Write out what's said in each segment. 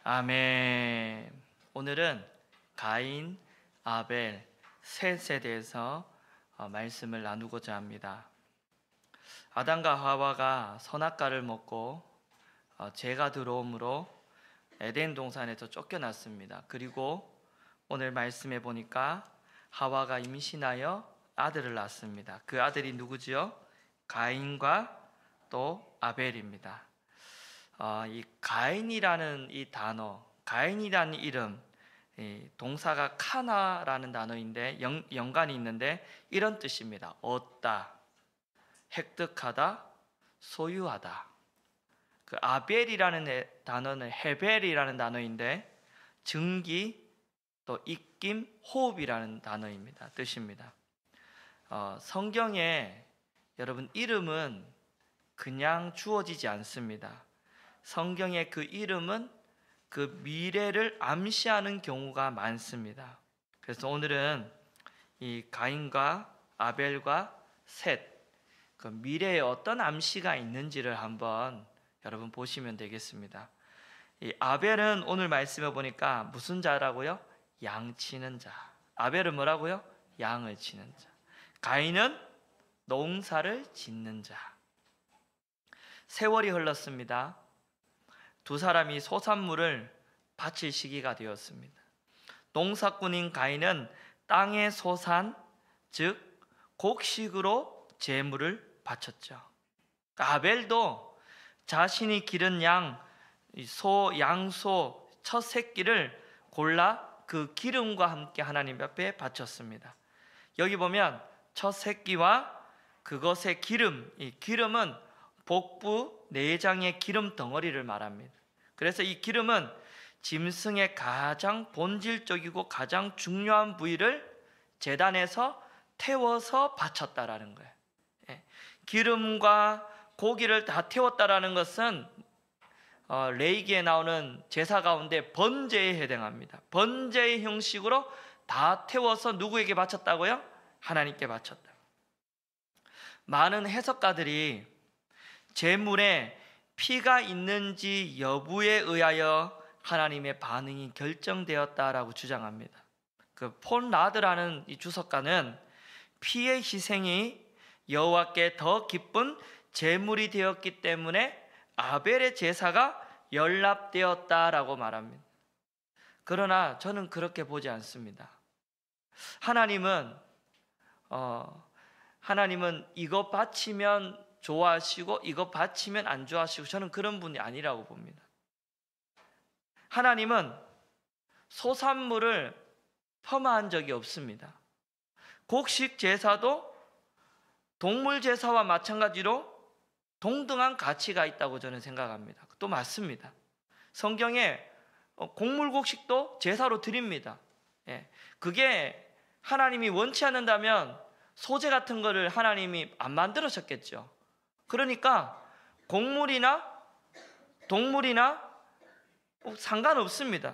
아멘. 오늘은 가인, 아벨, 셋에 대해서 말씀을 나누고자 합니다. 아담과 하와가 선악과를 먹고 죄가 들어옴으로 에덴 동산에서 쫓겨났습니다. 그리고 오늘 말씀해 보니까 하와가 임신하여 아들을 낳습니다. 그 아들이 누구지요? 가인과 또 아벨입니다. 이 가인이라는 이 단어, 가인이라는 이름, 동사가 카나라는 단어인데 연관이 있는데 이런 뜻입니다. 얻다, 획득하다, 소유하다. 그 아벨이라는 단어는 헤벨이라는 단어인데 증기, 또 입김, 호흡이라는 단어입니다. 뜻입니다. 성경에 여러분 이름은 그냥 주어지지 않습니다. 성경의 그 이름은 그 미래를 암시하는 경우가 많습니다. 그래서 오늘은 이 가인과 아벨과 셋, 그 미래에 어떤 암시가 있는지를 한번 여러분 보시면 되겠습니다. 이 아벨은 오늘 말씀해 보니까 무슨 자라고요? 양 치는 자. 아벨은 뭐라고요? 양을 치는 자. 가인은 농사를 짓는 자. 세월이 흘렀습니다. 두 사람이 소산물을 바칠 시기가 되었습니다. 농사꾼인 가인은 땅의 소산, 즉 곡식으로 제물을 바쳤죠. 아벨도 자신이 기른 양소 첫 새끼를 골라 그 기름과 함께 하나님 앞에 바쳤습니다. 여기 보면 첫 새끼와 그것의 기름, 이 기름은 복부 내장의 기름 덩어리를 말합니다. 그래서 이 기름은 짐승의 가장 본질적이고 가장 중요한 부위를 제단에서 태워서 바쳤다라는 거예요. 기름과 고기를 다 태웠다라는 것은 레위기에 나오는 제사 가운데 번제에 해당합니다. 번제의 형식으로 다 태워서 누구에게 바쳤다고요? 하나님께 바쳤다. 많은 해석가들이 제물에 피가 있는지 여부에 의하여 하나님의 반응이 결정되었다라고 주장합니다. 그 폰 라드라는 이 주석가는 피의 희생이 여호와께 더 기쁜 제물이 되었기 때문에 아벨의 제사가 연락되었다라고 말합니다. 그러나 저는 그렇게 보지 않습니다. 하나님은 이거 바치면 좋아하시고 이거 바치면 안 좋아하시고 저는 그런 분이 아니라고 봅니다. 하나님은 소산물을 폄하한 적이 없습니다. 곡식 제사도 동물 제사와 마찬가지로 동등한 가치가 있다고 저는 생각합니다. 또 맞습니다. 성경에 곡물 곡식도 제사로 드립니다. 그게 하나님이 원치 않는다면 소재 같은 거를 하나님이 안 만들으셨겠죠. 그러니까 곡물이나 동물이나 상관없습니다.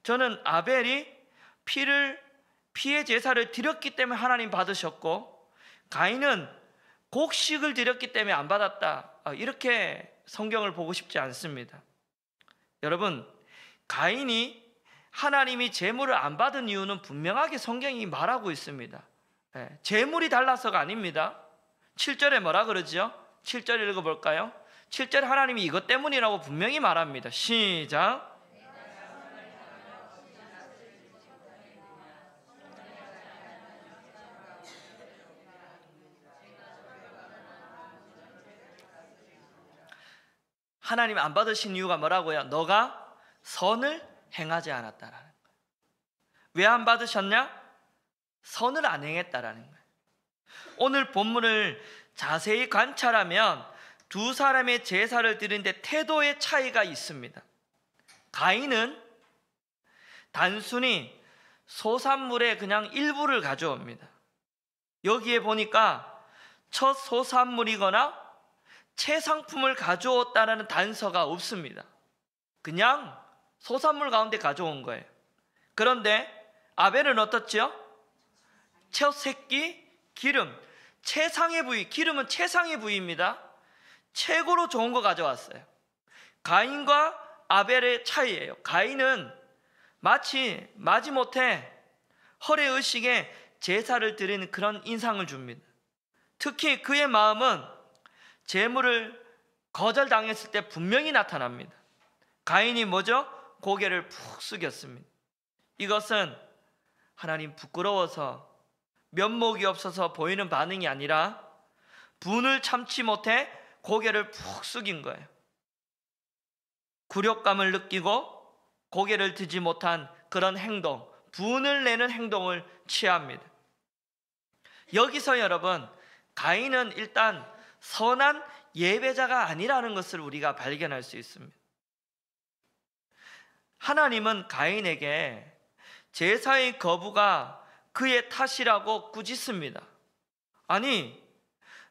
저는 아벨이 피의 제사를 드렸기 때문에 하나님 받으셨고 가인은 곡식을 드렸기 때문에 안 받았다, 이렇게 성경을 보고 싶지 않습니다. 여러분, 가인이 하나님이 제물을 안 받은 이유는 분명하게 성경이 말하고 있습니다. 제물이 달라서가 아닙니다. 7절에 뭐라 그러죠? 7절 읽어볼까요? 7절에 하나님이 이것 때문이라고 분명히 말합니다. 시작. 하나님 안 받으신 이유가 뭐라고요? 너가 선을 행하지 않았다라는 거예요. 왜 안 받으셨냐? 선을 안 행했다라는 거예요. 오늘 본문을 자세히 관찰하면 두 사람의 제사를 드리는데 태도의 차이가 있습니다. 가인은 단순히 소산물의 그냥 일부를 가져옵니다. 여기에 보니까 첫 소산물이거나 채상품을 가져왔다는 단서가 없습니다. 그냥 소산물 가운데 가져온 거예요. 그런데 아벨은 어떻죠? 첫 새끼, 기름, 최상의 부위, 기름은 최상의 부위입니다. 최고로 좋은 거 가져왔어요. 가인과 아벨의 차이예요. 가인은 마치 마지못해 허례의식에 제사를 드리는 그런 인상을 줍니다. 특히 그의 마음은 제물을 거절당했을 때 분명히 나타납니다. 가인이 뭐죠? 고개를 푹 숙였습니다. 이것은 하나님 부끄러워서 면목이 없어서 보이는 반응이 아니라 분을 참지 못해 고개를 푹 숙인 거예요. 굴욕감을 느끼고 고개를 들지 못한 그런 행동, 분을 내는 행동을 취합니다. 여기서 여러분, 가인은 일단 선한 예배자가 아니라는 것을 우리가 발견할 수 있습니다. 하나님은 가인에게 제사의 거부가 그의 탓이라고 꾸짖습니다. 아니,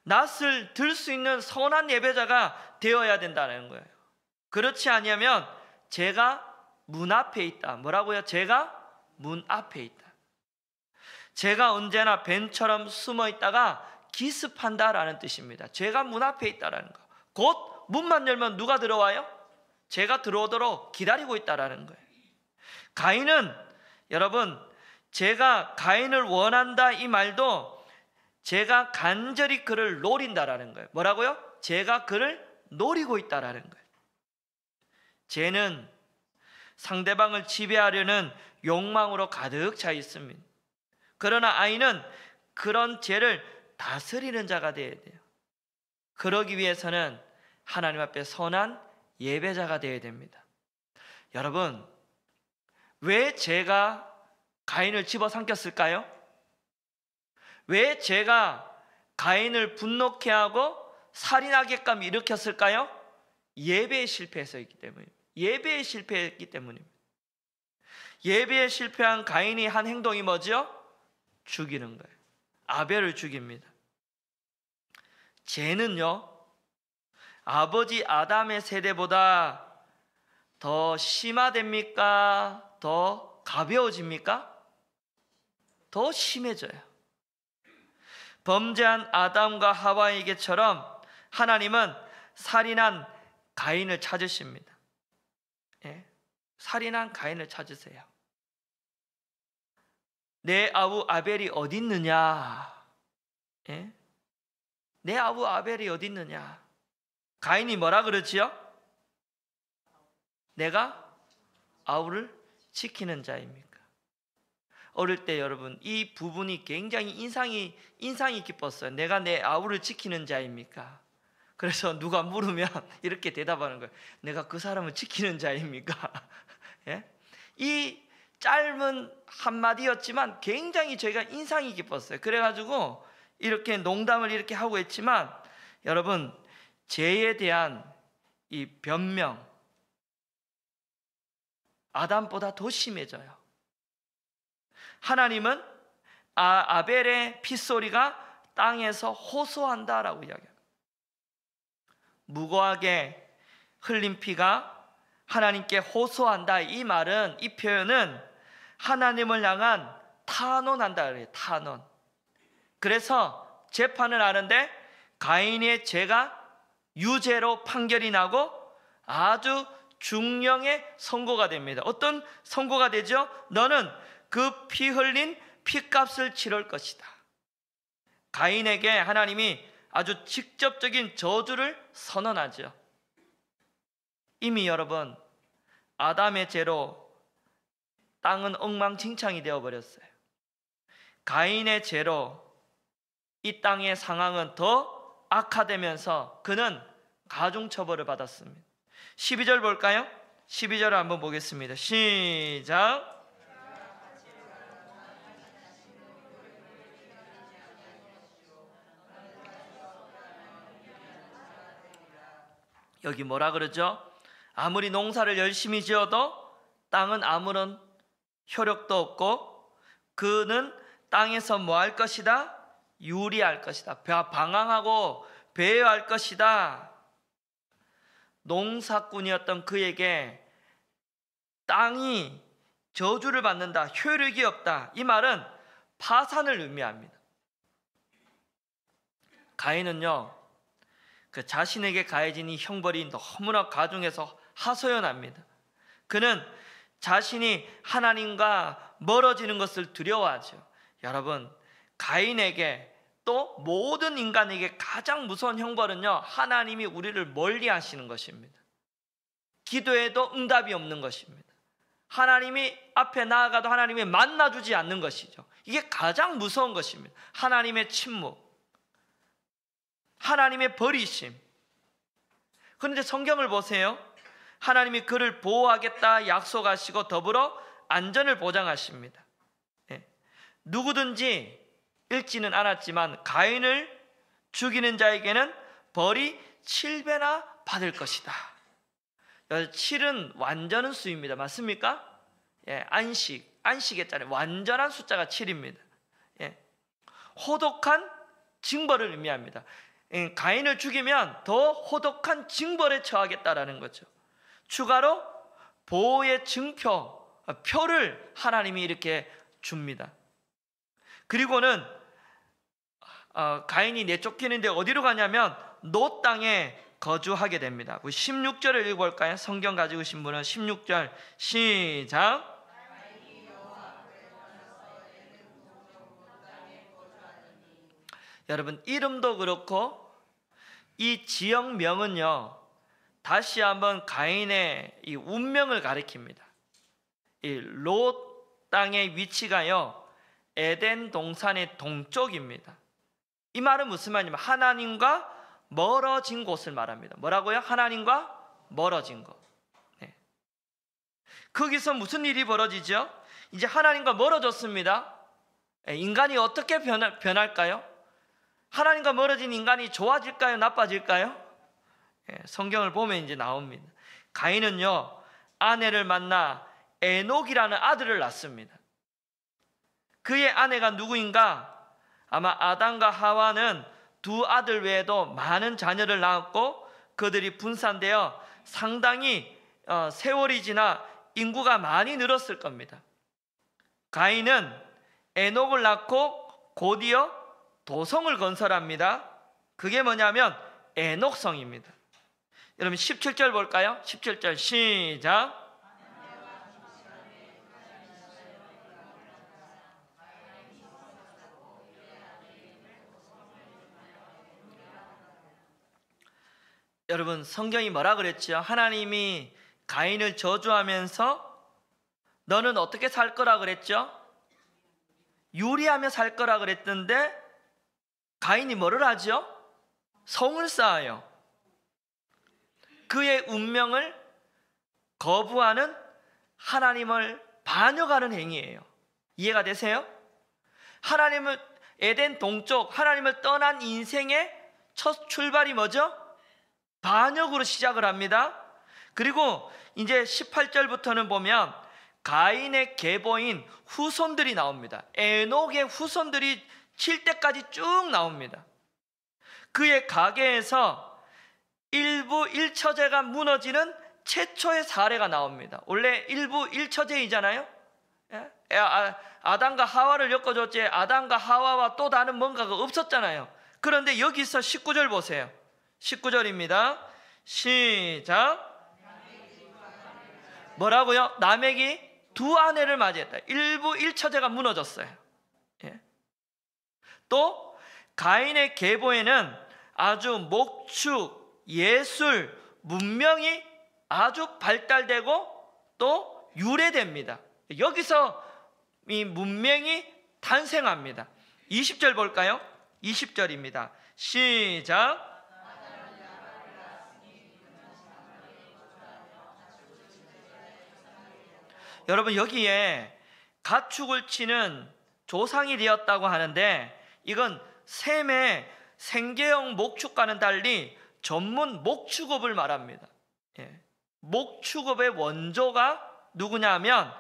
낫을 들 수 있는 선한 예배자가 되어야 된다는 거예요. 그렇지 아니하면 제가 문 앞에 있다. 뭐라고요? 제가 문 앞에 있다. 제가 언제나 뱀처럼 숨어 있다가 기습한다라는 뜻입니다. 제가 문 앞에 있다라는 거. 곧 문만 열면 누가 들어와요? 제가 들어오도록 기다리고 있다라는 거예요. 가인은 여러분, 제가 가인을 원한다 이 말도 제가 간절히 그를 노린다라는 거예요. 뭐라고요? 제가 그를 노리고 있다라는 거예요. 죄는 상대방을 지배하려는 욕망으로 가득 차 있습니다. 그러나 아이는 그런 죄를 다스리는 자가 되어야 돼요. 그러기 위해서는 하나님 앞에 선한 예배자가 되어야 됩니다. 여러분, 왜 죄가 가인을 집어삼켰을까요? 왜 죄가 가인을 분노케 하고 살인하게끔 일으켰을까요? 예배에 실패했기 때문입니다. 예배에 실패했기 때문입니다. 예배에 실패한 가인이 한 행동이 뭐죠? 죽이는 거예요. 아벨을 죽입니다. 죄는요, 아버지 아담의 세대보다 더 심화됩니까? 더 가벼워집니까? 더 심해져요. 범죄한 아담과 하와에게처럼 하나님은 살인한 가인을 찾으십니다. 예? 살인한 가인을 찾으세요. 내 아우 아벨이 어디 있느냐? 예? 내 아우 아벨이 어디 있느냐? 가인이 뭐라 그러지요? 내가 아우를 지키는 자입니까? 어릴 때 여러분, 이 부분이 굉장히 인상이 깊었어요. 내가 내 아우를 지키는 자입니까? 그래서 누가 물으면 이렇게 대답하는 거예요. 내가 그 사람을 지키는 자입니까? 예? 이 짧은 한마디였지만 굉장히 저희가 인상이 깊었어요. 그래가지고 이렇게 농담을 이렇게 하고 했지만 여러분, 죄에 대한 이 변명, 아담보다 더 심해져요. 하나님은 아벨의 핏소리가 땅에서 호소한다라고 이야기합니다. 무고하게 흘린 피가 하나님께 호소한다. 이 말은, 이 표현은 하나님을 향한 탄원한다 그래요. 탄원. 그래서 재판을 하는데 가인의 죄가 유죄로 판결이 나고 아주 중형의 선고가 됩니다. 어떤 선고가 되죠? 너는 그 피 흘린 피값을 치를 것이다. 가인에게 하나님이 아주 직접적인 저주를 선언하죠. 이미 여러분, 아담의 죄로 땅은 엉망진창이 되어버렸어요. 가인의 죄로 이 땅의 상황은 더 악화되면서 그는 가중처벌을 받았습니다. 12절 볼까요? 12절을 한번 보겠습니다. 시작. 여기 뭐라 그러죠? 아무리 농사를 열심히 지어도 땅은 아무런 효력도 없고 그는 땅에서 뭐 할 것이다? 유리할 것이다. 방황하고 배회할 것이다. 농사꾼이었던 그에게 땅이 저주를 받는다. 효력이 없다. 이 말은 파산을 의미합니다. 가인은요, 그 자신에게 가해진 이 형벌이 너무나 가중해서 하소연합니다. 그는 자신이 하나님과 멀어지는 것을 두려워하죠. 여러분, 가인에게 또 모든 인간에게 가장 무서운 형벌은요, 하나님이 우리를 멀리 하시는 것입니다. 기도해도 응답이 없는 것입니다. 하나님이 앞에 나아가도 하나님이 만나주지 않는 것이죠. 이게 가장 무서운 것입니다. 하나님의 침묵, 하나님의 버리심. 그런데 성경을 보세요. 하나님이 그를 보호하겠다 약속하시고 더불어 안전을 보장하십니다. 누구든지 읽지는 않았지만 가인을 죽이는 자에게는 벌이 7배나 받을 것이다. 7은 완전한 수입니다. 맞습니까? 안식의 자리 완전한 숫자가 7입니다. 호독한 징벌을 의미합니다. 가인을 죽이면 더 호독한 징벌에 처하겠다라는 거죠. 추가로 보호의 표를 하나님이 이렇게 줍니다. 그리고는 가인이 내쫓기는데 어디로 가냐면 노 땅에 거주하게 됩니다. 16절을 읽어볼까요? 성경 가지고 계신 분은 16절 시작. 여러분, 이름도 그렇고 이 지역명은요, 다시 한번 가인의 이 운명을 가리킵니다. 이 롯 땅의 위치가요, 에덴 동산의 동쪽입니다. 이 말은 무슨 말이냐면 하나님과 멀어진 곳을 말합니다. 뭐라고요? 하나님과 멀어진 곳. 거기서 무슨 일이 벌어지죠? 이제 하나님과 멀어졌습니다. 인간이 어떻게 변할까요? 하나님과 멀어진 인간이 좋아질까요? 나빠질까요? 성경을 보면 이제 나옵니다. 가인은요, 아내를 만나 에녹이라는 아들을 낳습니다. 그의 아내가 누구인가? 아마 아담과 하와는 두 아들 외에도 많은 자녀를 낳았고 그들이 분산되어 상당히 세월이 지나 인구가 많이 늘었을 겁니다. 가인은 에녹을 낳고 곧이어 도성을 건설합니다. 그게 뭐냐면 에녹성입니다. 여러분 17절 볼까요? 17절 시작. 여러분, 성경이 뭐라 그랬죠? 하나님이 가인을 저주하면서 너는 어떻게 살 거라 그랬죠? 유리하며 살 거라 그랬던데 가인이 뭐를 하죠? 성을 쌓아요. 그의 운명을 거부하는 하나님을 반역하는 행위예요. 이해가 되세요? 하나님을 에덴 동쪽 하나님을 떠난 인생의 첫 출발이 뭐죠? 반역으로 시작을 합니다. 그리고 이제 18절부터는 보면 가인의 계보인 후손들이 나옵니다. 에녹의 후손들이 7대까지 쭉 나옵니다. 그의 가계에서 일부 1처제가 무너지는 최초의 사례가 나옵니다. 원래 일부 1처제이잖아요. 아담과 하와를 엮어줬지 아담과 하와와 또 다른 뭔가가 없었잖아요. 그런데 여기서 19절 보세요. 19절입니다. 시작. 뭐라고요? 라멕이 두 아내를 맞이했다. 일부 1처제가 무너졌어요. 또 가인의 계보에는 아주 목축, 예술, 문명이 아주 발달되고 또 유래됩니다. 여기서 이 문명이 탄생합니다. 20절 볼까요? 20절입니다. 시작. 여러분, 여기에 가축을 치는 조상이 되었다고 하는데 이건 셈의 생계형 목축과는 달리 전문 목축업을 말합니다. 목축업의 원조가 누구냐면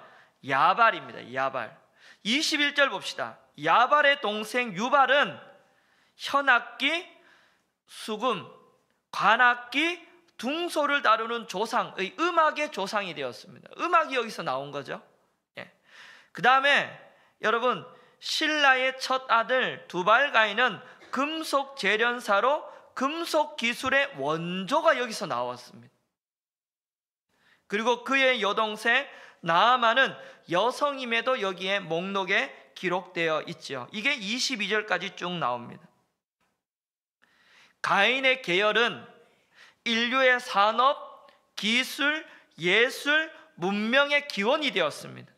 야발입니다. 야발. 21절 봅시다. 야발의 동생 유발은 현악기, 수금, 관악기, 둥소를 다루는 조상의 음악의 조상이 되었습니다. 음악이 여기서 나온 거죠. 그 다음에 여러분 신라의 첫 아들 두발가인은 금속 재련사로 금속 기술의 원조가 여기서 나왔습니다. 그리고 그의 여동생 나아만은 여성임에도 여기에 목록에 기록되어 있죠. 이게 22절까지 쭉 나옵니다. 가인의 계열은 인류의 산업, 기술, 예술, 문명의 기원이 되었습니다.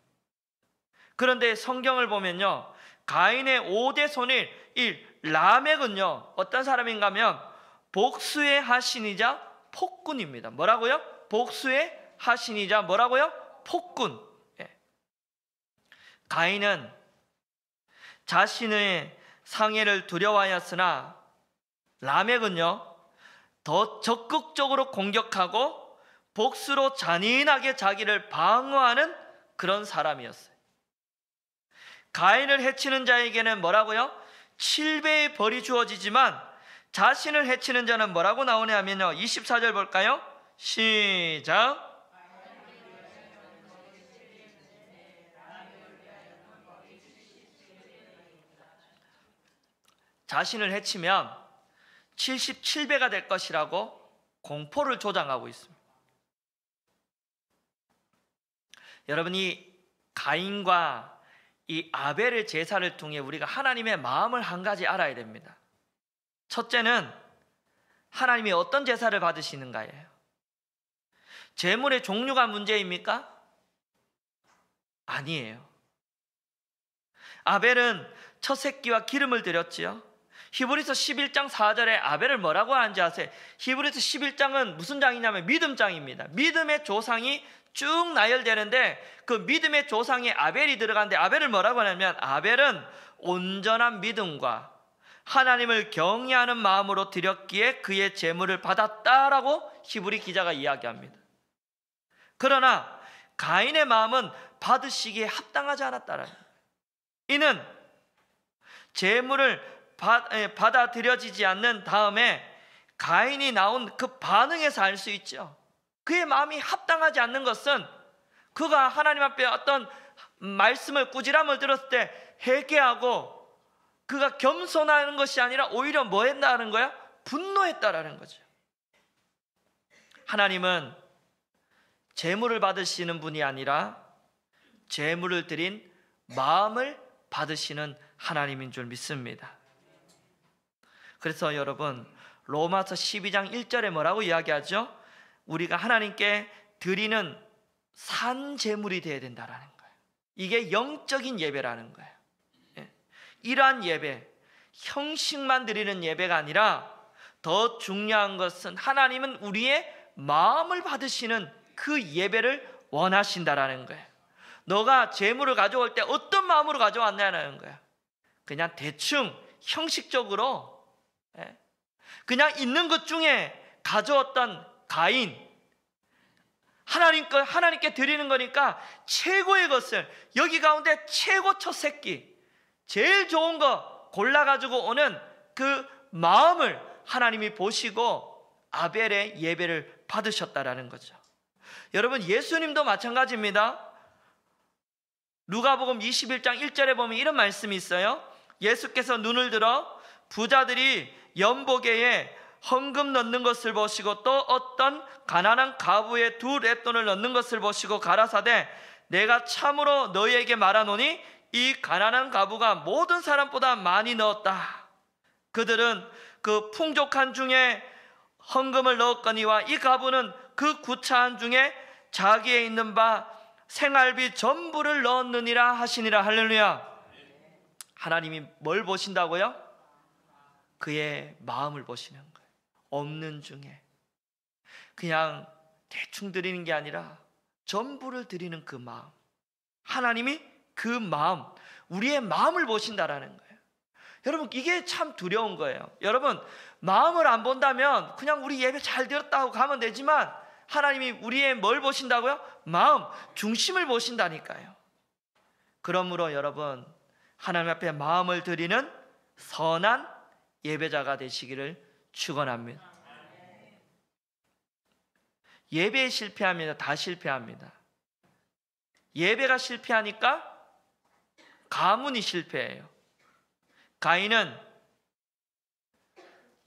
그런데 성경을 보면요, 가인의 5대 손일 이 라멕은요 어떤 사람인가 하면 복수의 하신이자 폭군입니다. 뭐라고요? 복수의 하신이자 뭐라고요? 폭군. 가인은 자신의 상해를 두려워하였으나 라멕은요 더 적극적으로 공격하고 복수로 잔인하게 자기를 방어하는 그런 사람이었어요. 가인을 해치는 자에게는 뭐라고요? 7배의 벌이 주어지지만 자신을 해치는 자는 뭐라고 나오냐 하면요, 24절 볼까요? 시작. 자신을 해치면 77배가 될 것이라고 공포를 조장하고 있습니다. 여러분이 가인과 이 아벨의 제사를 통해 우리가 하나님의 마음을 한 가지 알아야 됩니다. 첫째는 하나님이 어떤 제사를 받으시는가예요. 제물의 종류가 문제입니까? 아니에요. 아벨은 첫 새끼와 기름을 드렸지요. 히브리서 11장 4절에 아벨을 뭐라고 하는지 아세요? 히브리서 11장은 무슨 장이냐면 믿음장입니다. 믿음의 조상이 쭉 나열되는데 그 믿음의 조상에 아벨이 들어가는데 아벨을 뭐라고 하냐면 아벨은 온전한 믿음과 하나님을 경외하는 마음으로 드렸기에 그의 제물을 받았다라고 히브리 기자가 이야기합니다. 그러나 가인의 마음은 받으시기에 합당하지 않았다라는 거예요. 이는 제물을 받아들여지지 않는 다음에 가인이 나온 그 반응에서 알 수 있죠. 그의 마음이 합당하지 않는 것은 그가 하나님 앞에 어떤 말씀을 꾸지람을 들었을 때 회개하고 그가 겸손하는 것이 아니라 오히려 뭐 했다는 거야? 분노했다라는 거죠. 하나님은 제물을 받으시는 분이 아니라 제물을 드린 마음을 받으시는 하나님인 줄 믿습니다. 그래서 여러분 로마서 12장 1절에 뭐라고 이야기하죠? 우리가 하나님께 드리는 산 제물이 되어야 된다라는 거예요. 이게 영적인 예배라는 거예요. 이러한 예배, 형식만 드리는 예배가 아니라 더 중요한 것은 하나님은 우리의 마음을 받으시는 그 예배를 원하신다라는 거예요. 너가 제물을 가져올 때 어떤 마음으로 가져왔냐는 거예요. 그냥 대충 형식적으로 그냥 있는 것 중에 가져왔던 가인, 하나님께 드리는 거니까 최고의 것을, 여기 가운데 최고 첫 새끼, 제일 좋은 거 골라가지고 오는 그 마음을 하나님이 보시고 아벨의 예배를 받으셨다라는 거죠. 여러분 예수님도 마찬가지입니다. 누가복음 21장 1절에 보면 이런 말씀이 있어요. 예수께서 눈을 들어 부자들이 연보계에 헌금 넣는 것을 보시고 또 어떤 가난한 가부에 2 렙돈을 넣는 것을 보시고 가라사대 내가 참으로 너희에게 말하노니 이 가난한 가부가 모든 사람보다 많이 넣었다. 그들은 그 풍족한 중에 헌금을 넣었거니와 이 가부는 그 구차한 중에 자기에 있는 바 생활비 전부를 넣었느니라 하시니라. 할렐루야. 하나님이 뭘 보신다고요? 그의 마음을 보시는 거예요. 없는 중에 그냥 대충 드리는 게 아니라 전부를 드리는 그 마음, 하나님이 그 마음, 우리의 마음을 보신다라는 거예요. 여러분 이게 참 두려운 거예요. 여러분 마음을 안 본다면 그냥 우리 예배 잘 드렸다고 가면 되지만 하나님이 우리의 뭘 보신다고요? 마음, 중심을 보신다니까요. 그러므로 여러분 하나님 앞에 마음을 드리는 선한 예배자가 되시기를 축원합니다. 예배에 실패합니다. 다 실패합니다. 예배가 실패하니까 가문이 실패해요. 가인은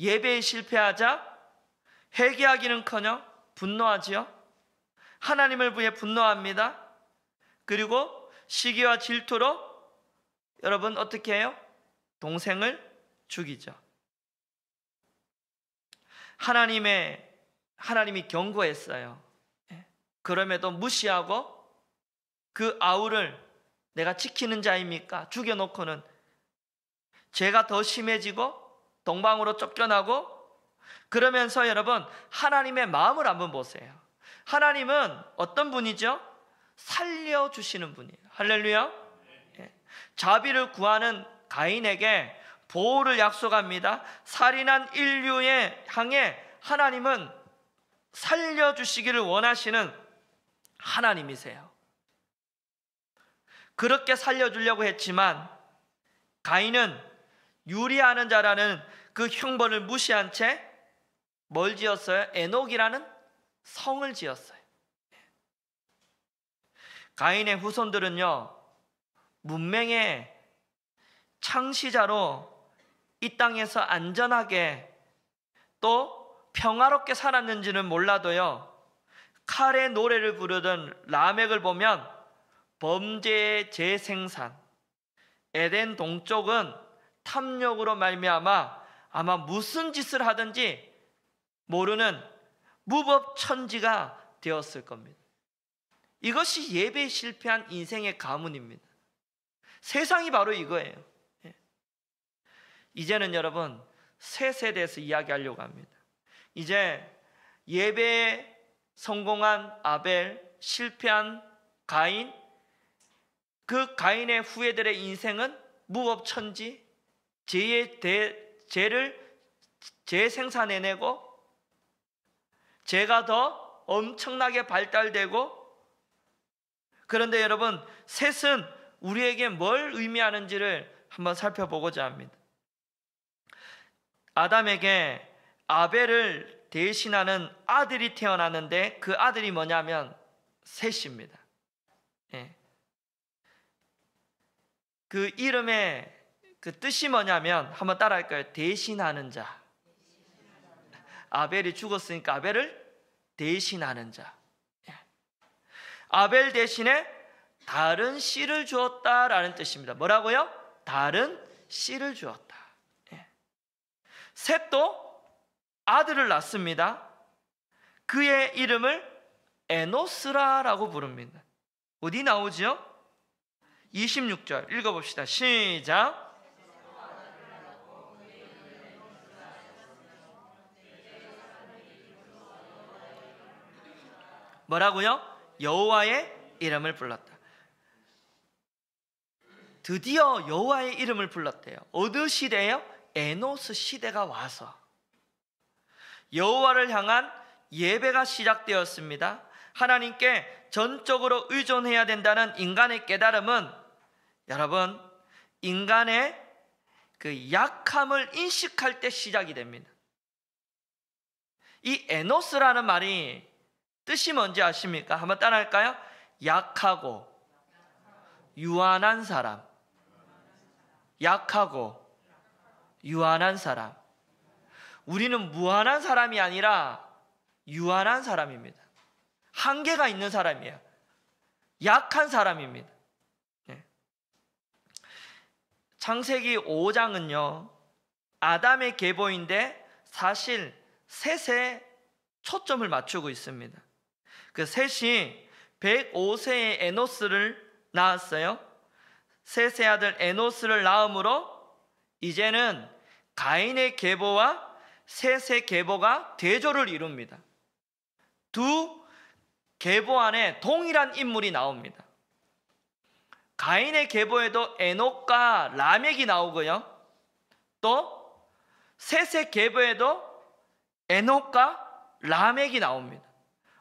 예배에 실패하자 회개하기는커녕 분노하지요. 하나님을 위해 분노합니다. 그리고 시기와 질투로 여러분 어떻게 해요? 동생을 죽이죠. 하나님이 경고했어요. 그럼에도 무시하고 그 아우를 내가 지키는 자입니까? 죽여놓고는 죄가 더 심해지고 동방으로 쫓겨나고, 그러면서 여러분 하나님의 마음을 한번 보세요. 하나님은 어떤 분이죠? 살려주시는 분이에요. 할렐루야. 자비를 구하는 가인에게 보호를 약속합니다. 살인한 인류에 향해 하나님은 살려주시기를 원하시는 하나님이세요. 그렇게 살려주려고 했지만 가인은 유리하는 자라는 그 형벌을 무시한 채 뭘 지었어요? 에녹이라는 성을 지었어요. 가인의 후손들은요, 문명의 창시자로 이 땅에서 안전하게 또 평화롭게 살았는지는 몰라도요, 칼의 노래를 부르던 라멕을 보면 범죄의 재생산, 에덴 동쪽은 탐욕으로 말미암아 아마 무슨 짓을 하든지 모르는 무법천지가 되었을 겁니다. 이것이 예배에 실패한 인생의 가문입니다. 세상이 바로 이거예요. 이제는 여러분 셋에 대해서 이야기하려고 합니다. 이제 예배에 성공한 아벨, 실패한 가인, 그 가인의 후예들의 인생은 무법천지, 죄를 재생산해내고 죄가 더 엄청나게 발달되고, 그런데 여러분 셋은 우리에게 뭘 의미하는지를 한번 살펴보고자 합니다. 아담에게 아벨을 대신하는 아들이 태어나는데 그 아들이 뭐냐면 셋입니다. 그 이름의 그 뜻이 뭐냐면 한번 따라할까요? 대신하는 자. 아벨이 죽었으니까 아벨을 대신하는 자. 아벨 대신에 다른 씨를 주었다라는 뜻입니다. 뭐라고요? 다른 씨를 주었다. 셋도 아들을 낳습니다. 그의 이름을 에노스라라고 부릅니다. 어디 나오죠? 26절 읽어봅시다. 시작. 뭐라고요? 여호와의 이름을 불렀다. 드디어 여호와의 이름을 불렀대요. 어느 시대예요? 에노스 시대가 와서 여호와를 향한 예배가 시작되었습니다. 하나님께 전적으로 의존해야 된다는 인간의 깨달음은 여러분 인간의 그 약함을 인식할 때 시작이 됩니다. 이 에노스라는 말이 뜻이 뭔지 아십니까? 한번 따라할까요? 약하고 유한한 사람. 약하고 유한한 사람. 우리는 무한한 사람이 아니라 유한한 사람입니다. 한계가 있는 사람이에요. 약한 사람입니다. 창세기 5장은요 아담의 계보인데 사실 셋에 초점을 맞추고 있습니다. 그 셋이 105세의 에노스를 낳았어요. 셋의 아들 에노스를 낳음으로 이제는 가인의 계보와 셋의 계보가 대조를 이룹니다. 두 계보 안에 동일한 인물이 나옵니다. 가인의 계보에도 에녹과 라멕이 나오고요, 또 셋의 계보에도 에녹과 라멕이 나옵니다.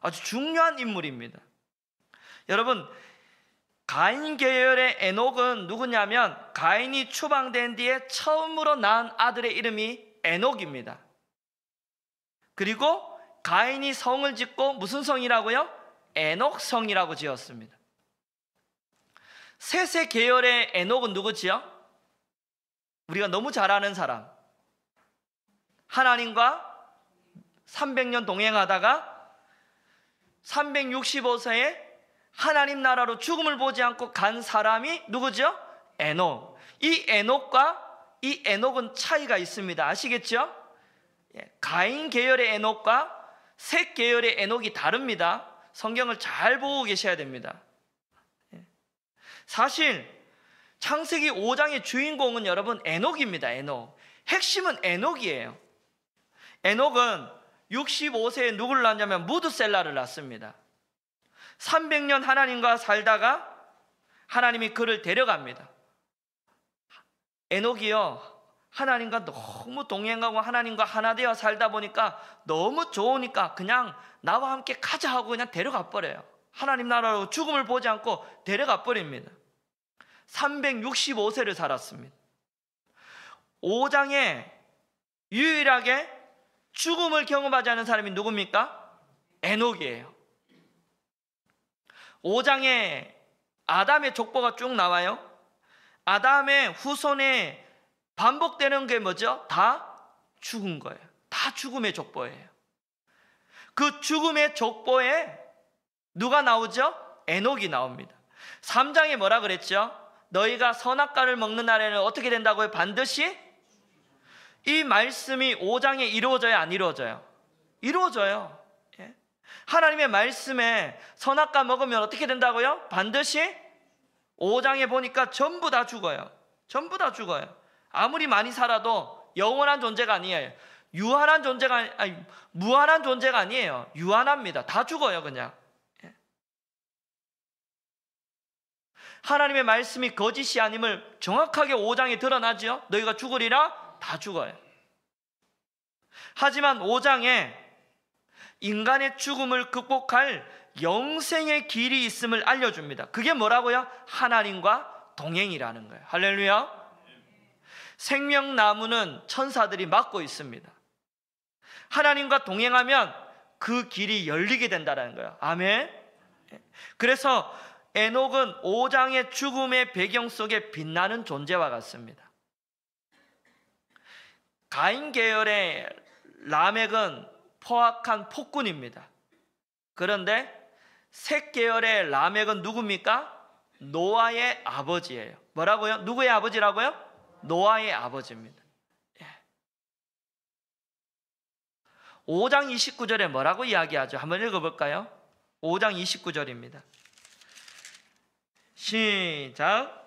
아주 중요한 인물입니다. 여러분 가인 계열의 에녹은 누구냐면 가인이 추방된 뒤에 처음으로 낳은 아들의 이름이 에녹입니다. 그리고 가인이 성을 짓고 무슨 성이라고요? 에녹성이라고 지었습니다. 셋의 계열의 에녹은 누구지요? 우리가 너무 잘 아는 사람, 하나님과 300년 동행하다가 365세에 하나님 나라로 죽음을 보지 않고 간 사람이 누구죠? 에녹. 이 에녹은 차이가 있습니다. 아시겠죠? 가인 계열의 에녹과 셋 계열의 에녹이 다릅니다. 성경을 잘 보고 계셔야 됩니다. 사실 창세기 5장의 주인공은 여러분 에녹입니다. 에녹. 핵심은 에녹이에요. 에녹은 65세에 누구를 낳냐면 무드셀라를 낳습니다. 300년 하나님과 살다가 하나님이 그를 데려갑니다. 에녹이요, 하나님과 너무 동행하고 하나님과 하나 되어 살다 보니까 너무 좋으니까 그냥 나와 함께 가자 하고 그냥 데려가 버려요. 하나님 나라로 죽음을 보지 않고 데려가 버립니다. 365세를 살았습니다. 5장에 유일하게 죽음을 경험하지 않은 사람이 누굽니까? 에녹이에요. 5장에 아담의 족보가 쭉 나와요. 아담의 후손에 반복되는 게 뭐죠? 다 죽은 거예요. 다 죽음의 족보예요. 그 죽음의 족보에 누가 나오죠? 에녹이 나옵니다. 3장에 뭐라 그랬죠? 너희가 선악과를 먹는 날에는 어떻게 된다고요? 반드시? 이 말씀이 5장에 이루어져요? 안 이루어져요? 이루어져요. 하나님의 말씀에 선악과 먹으면 어떻게 된다고요? 반드시? 5장에 보니까 전부 다 죽어요. 전부 다 죽어요. 아무리 많이 살아도 영원한 존재가 아니에요. 유한한 존재가 무한한 존재가 아니에요. 유한합니다. 다 죽어요, 그냥. 하나님의 말씀이 거짓이 아님을 정확하게 5장에 드러나죠. 너희가 죽으리라, 다 죽어요. 하지만 5장에 인간의 죽음을 극복할 영생의 길이 있음을 알려줍니다. 그게 뭐라고요? 하나님과 동행이라는 거예요. 할렐루야. 생명나무는 천사들이 막고 있습니다. 하나님과 동행하면 그 길이 열리게 된다는 거예요. 아멘. 그래서 에녹은 5장의 죽음의 배경 속에 빛나는 존재와 같습니다. 가인 계열의 라멕은 포악한 폭군입니다. 그런데 셋 계열의 라멕은 누굽니까? 노아의 아버지예요. 뭐라고요? 누구의 아버지라고요? 노아의 아버지입니다. 5장 29절에 뭐라고 이야기하죠? 한번 읽어볼까요? 5장 29절입니다. 시작.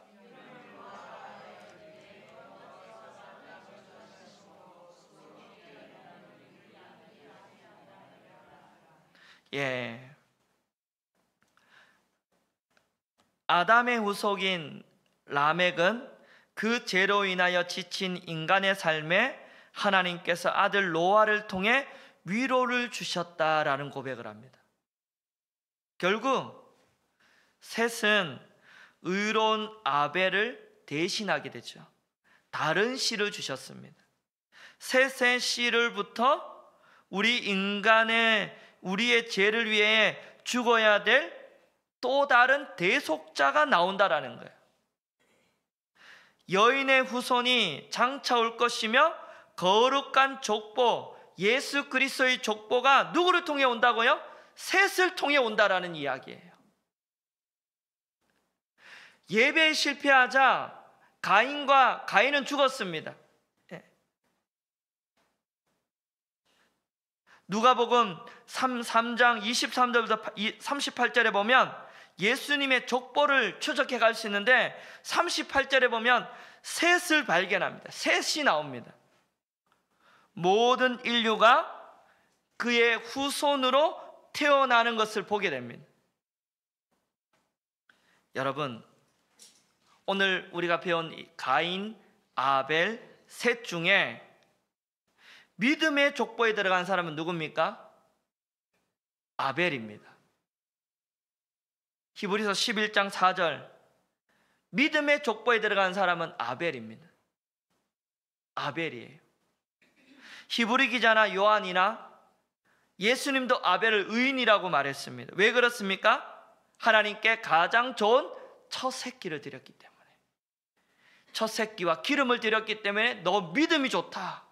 아담의 후속인 라멕은 그 죄로 인하여 지친 인간의 삶에 하나님께서 아들 노아를 통해 위로를 주셨다라는 고백을 합니다. 결국 셋은 의로운 아벨을 대신하게 되죠. 다른 씨를 주셨습니다. 셋의 씨를부터 우리의 죄를 위해 죽어야 될 또 다른 대속자가 나온다라는 거예요. 여인의 후손이 장차 올 것이며 거룩한 족보, 예수 그리스도의 족보가 누구를 통해 온다고요? 셋을 통해 온다라는 이야기예요. 예배에 실패하자 가인은 죽었습니다. 누가복음 3장 23절부터 38절에 보면 예수님의 족보를 추적해 갈 수 있는데 38절에 보면 셋을 발견합니다. 셋이 나옵니다. 모든 인류가 그의 후손으로 태어나는 것을 보게 됩니다. 여러분, 오늘 우리가 배운 가인, 아벨, 셋 중에 믿음의 족보에 들어간 사람은 누굽니까? 아벨입니다. 히브리서 11장 4절, 믿음의 족보에 들어간 사람은 아벨입니다. 아벨이에요. 히브리 기자나 요한이나 예수님도 아벨을 의인이라고 말했습니다. 왜 그렇습니까? 하나님께 가장 좋은 첫 새끼를 드렸기 때문에, 첫 새끼와 기름을 드렸기 때문에 너 믿음이 좋다.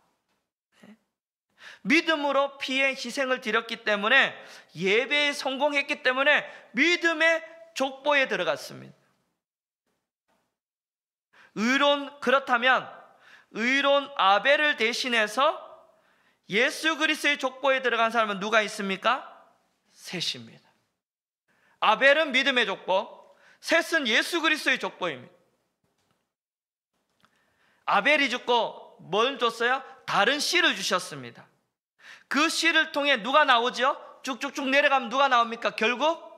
믿음으로 피의 희생을 드렸기 때문에, 예배에 성공했기 때문에 믿음의 족보에 들어갔습니다. 그렇다면 의로운 아벨을 대신해서 예수 그리스도의 족보에 들어간 사람은 누가 있습니까? 셋입니다. 아벨은 믿음의 족보, 셋은 예수 그리스도의 족보입니다. 아벨이 죽고 뭘 줬어요? 다른 씨를 주셨습니다. 그 씨를 통해 누가 나오죠? 쭉쭉쭉 내려가면 누가 나옵니까? 결국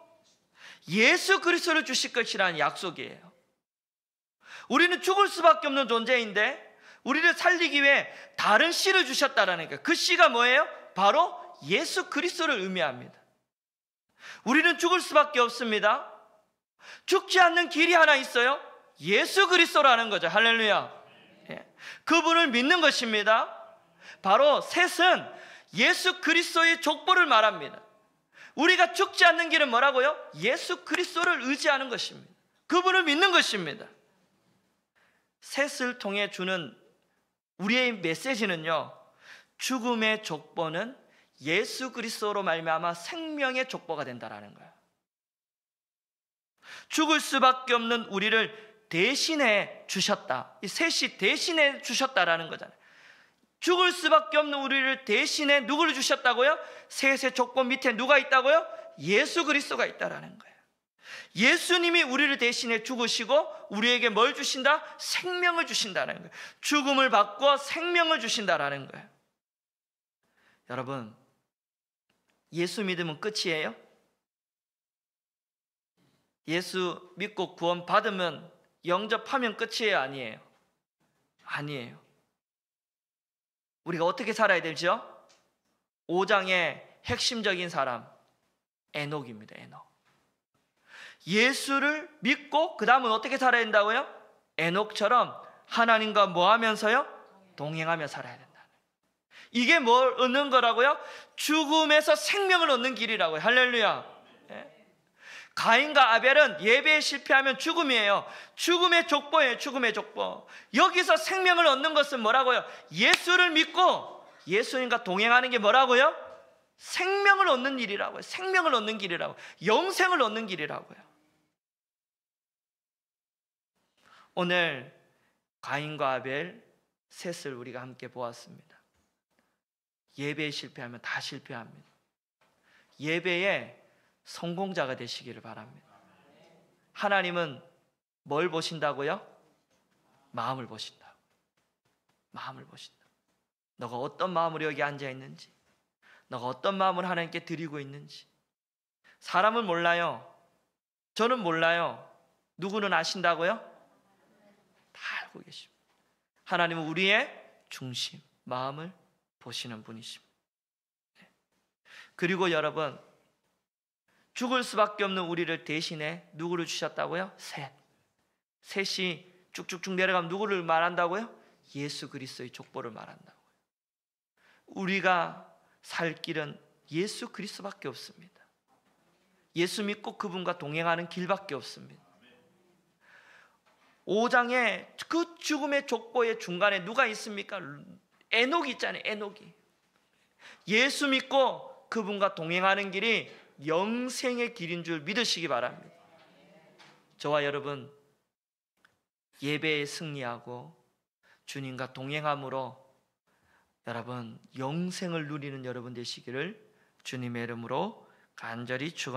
예수 그리스도를 주실 것이라는 약속이에요. 우리는 죽을 수밖에 없는 존재인데 우리를 살리기 위해 다른 씨를 주셨다라는 거예요. 그 씨가 뭐예요? 바로 예수 그리스도를 의미합니다. 우리는 죽을 수밖에 없습니다. 죽지 않는 길이 하나 있어요. 예수 그리스도라는 거죠. 할렐루야. 그분을 믿는 것입니다. 바로 셋은 예수 그리스도의 족보를 말합니다. 우리가 죽지 않는 길은 뭐라고요? 예수 그리스도를 의지하는 것입니다. 그분을 믿는 것입니다. 셋을 통해 주는 우리의 메시지는요, 죽음의 족보는 예수 그리스도로 말미암아 생명의 족보가 된다라는 거예요. 죽을 수밖에 없는 우리를 대신해 주셨다. 이 셋이 대신해 주셨다라는 거잖아요. 죽을 수밖에 없는 우리를 대신해 누구를 주셨다고요? 셋의 족보 밑에 누가 있다고요? 예수 그리스도가 있다라는 거예요. 예수님이 우리를 대신해 죽으시고 우리에게 뭘 주신다? 생명을 주신다는 거예요. 죽음을 바꿔 생명을 주신다라는 거예요. 여러분, 예수 믿으면 끝이에요? 예수 믿고 구원 받으면, 영접하면 끝이에요? 아니에요? 아니에요. 우리가 어떻게 살아야 되죠? 5장의 핵심적인 사람, 에녹입니다. 에녹. 예수를 믿고 그 다음은 어떻게 살아야 된다고요? 에녹처럼 하나님과 뭐 하면서요? 동행하며 살아야 된다. 이게 뭘 얻는 거라고요? 죽음에서 생명을 얻는 길이라고요. 할렐루야. 가인과 아벨은 예배에 실패하면 죽음이에요. 죽음의 족보예요. 죽음의 족보. 여기서 생명을 얻는 것은 뭐라고요? 예수를 믿고 예수님과 동행하는 게 뭐라고요? 생명을 얻는 일이라고요. 생명을 얻는 길이라고, 영생을 얻는 길이라고요. 오늘 가인과 아벨 셋을 우리가 함께 보았습니다. 예배에 실패하면 다 실패합니다. 예배에 성공자가 되시기를 바랍니다. 하나님은 뭘 보신다고요? 마음을 보신다. 마음을 보신다. 너가 어떤 마음으로 여기 앉아 있는지, 너가 어떤 마음을 하나님께 드리고 있는지. 사람은 몰라요. 저는 몰라요. 누구는 아신다고요? 다 알고 계십니다. 하나님은 우리의 중심, 마음을 보시는 분이십니다. 그리고 여러분, 죽을 수밖에 없는 우리를 대신해 누구를 주셨다고요? 셋이 쭉쭉쭉 내려가면 누구를 말한다고요? 예수 그리스도의 족보를 말한다고요. 우리가 살 길은 예수 그리스도밖에 없습니다. 예수 믿고 그분과 동행하는 길밖에 없습니다. 5장의 그 죽음의 족보의 중간에 누가 있습니까? 에녹이 있잖아요. 에녹이. 예수 믿고 그분과 동행하는 길이 영생의 길인 줄 믿으시기 바랍니다. 저와 여러분, 예배에 승리하고 주님과 동행함으로 여러분 영생을 누리는 여러분 되시기를 주님의 이름으로 간절히 축원합니다.